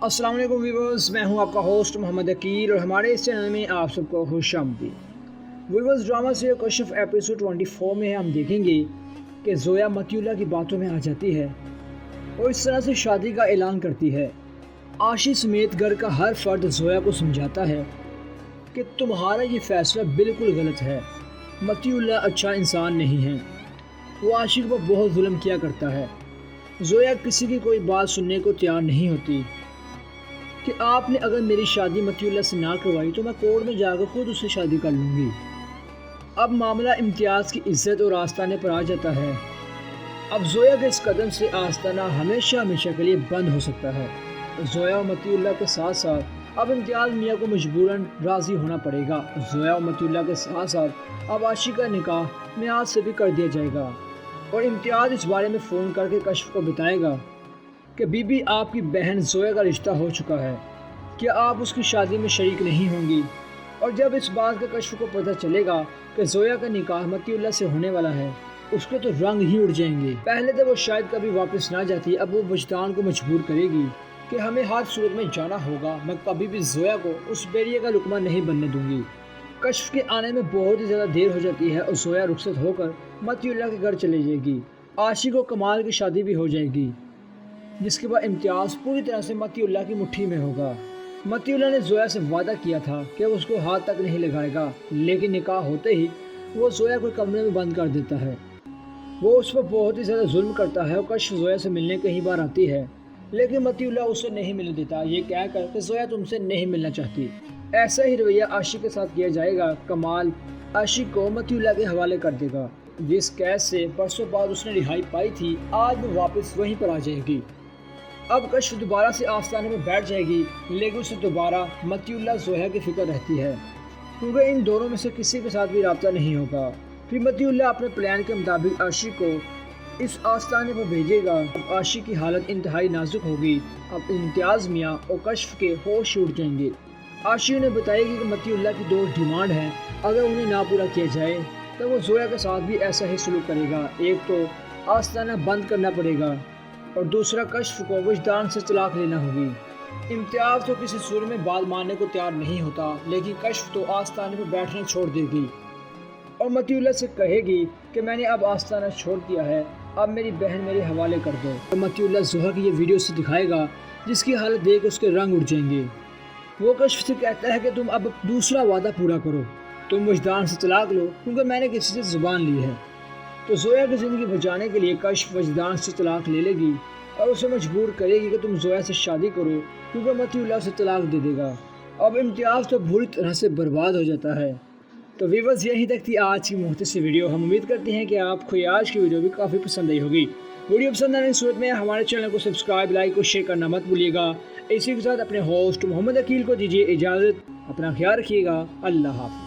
अस्सलाम वालेकुम व्यूअर्स, मैं हूं आपका होस्ट मोहम्मद अकील और हमारे इस चैनल में आप सबको खुश आमदीद। Viewers, drama serial Kashif episode 24 में हम देखेंगे कि जोया मतीउल्लाह की बातों में आ जाती है और इस तरह से शादी का ऐलान करती है। आशी समेत घर का हर फर्द जोया को समझाता है कि तुम्हारा ये फैसला बिल्कुल गलत है। मतीउल्लाह अच्छा इंसान नहीं है, वो आशिक पर बहुत जुल्म किया करता है। जोया किसी की कोई बात सुनने को तैयार नहीं होती कि आपने अगर मेरी शादी मतीउल्लाह से ना करवाई तो मैं कोर्ट में जाकर खुद उससे शादी कर लूँगी। अब मामला इम्तियाज़ की इज्जत और आस्ताने पर आ जाता है। अब जोया के इस कदम से आस्ताना हमेशा हमेशा के लिए बंद हो सकता है। जोया और मतीउल्लाह के साथ साथ अब इम्तियाज़ मियाँ को मजबूरन राज़ी होना पड़ेगा। जोया और मतीउल्लाह के साथ साथ अब आशी का निकाह मियाँ से भी कर दिया जाएगा और इम्तियाज़ इस बारे में फ़ोन करके कश्फ को बताएगा कि बीबी आपकी बहन जोया का रिश्ता हो चुका है, क्या आप उसकी शादी में शरीक नहीं होंगी। और जब इस बात का कश्फ को पता चलेगा कि जोया का निकाह मतीउल्लाह से होने वाला है, उसके तो रंग ही उड़ जाएंगे। पहले तो वो शायद कभी वापस ना जाती, अब वो वजदान को मजबूर करेगी कि हमें हर सूरत में जाना होगा। मैं कभी भी जोया को उस बेरिया का लुकमा नहीं बनने दूंगी। कश्फ के आने में बहुत ही ज़्यादा देर हो जाती है और जोया रुखसत होकर मतीउल्लाह के घर चली जाएगी। आशिक और कमाल की शादी भी हो जाएगी, जिसके बाद इम्तियाज़ पूरी तरह से मतीउल्लाह की मुट्ठी में होगा। मतीउल्लाह ने जोया से वादा किया था कि वो उसको हाथ तक नहीं लगाएगा, लेकिन निकाह होते ही वो जोया को कमरे में बंद कर देता है। वो उस पर बहुत ही ज़्यादा जुल्म करता है और कश्फ जोया से मिलने कई बार आती है, लेकिन मतीउल्लाह उसे नहीं मिलने देता, ये कहकर कि जोया तुमसे नहीं मिलना चाहती। ऐसा ही रवैया आशिक के साथ किया जाएगा। कमाल आशिक को मतीउल्लाह के हवाले कर देगा। जिस कैद से परसों बाद उसने रिहाई पाई थी, आज वो वापस वहीं पर आ जाएगी। अब कश्फ दोबारा से आस्ताने में बैठ जाएगी, लेकिन उसे दोबारा मतीउल्लाह जोया की फिक्र रहती है, क्योंकि इन दोनों में से किसी के साथ भी रब्ता नहीं होगा। फिर मतीउल्लाह अपने प्लान के मुताबिक आशिक को इस आस्ताने पर भेजेगा। अब आशिक की हालत इंतहाई नाजुक होगी। अब इम्तियाज़ मियाँ और कश्फ के होश उड़ जाएंगे। आशिक उन्हें बताएगी कि मतीउल्लाह की दो डिमांड है, अगर उन्हें ना पूरा किया जाए तो वो जोया के साथ भी ऐसा ही सलूक करेगा। एक तो आस्ताना बंद करना पड़ेगा और दूसरा कश्फ को वजदान से तलाक लेना होगी। इम्तियाज़ तो किसी सूरत में बात मानने को तैयार नहीं होता, लेकिन कश्फ तो आस्ताने पर बैठना छोड़ देगी और मतीउल्लाह से कहेगी कि मैंने अब आस्ताना छोड़ दिया है, अब मेरी बहन मेरे हवाले कर दो। तो मतीउल्लाह जोहर की ये वीडियो से दिखाएगा, जिसकी हालत देख उसके रंग उड़ जाएंगे। वो कश्फ से कहता है कि तुम अब दूसरा वादा पूरा करो, तुम वजदान से तलाक लो, क्योंकि मैंने किसी से ज़ुबान ली है। तो जोया की ज़िंदगी बचाने के लिए कश्फ वजदान से तलाक ले लेगी और उसे मजबूर करेगी कि तुम जोया से शादी करो, क्योंकि मतीउल्लाह से तलाक दे देगा। अब इम्तियाज़ तो बुरी तरह से बर्बाद हो जाता है। तो व्यूअर्स, यहीं तक थी आज की मुख्तसर वीडियो। हम उम्मीद करते हैं कि आपको ये आज की वीडियो भी काफ़ी पसंद आई होगी। वीडियो पसंद आने की सूरत में हमारे चैनल को सब्सक्राइब, लाइक और शेयर करना मत भूलिएगा। इसी के साथ अपने होस्ट मोहम्मद अकील को दीजिए इजाज़त। अपना ख्याल रखिएगा। अल्लाह हाफ़िज़।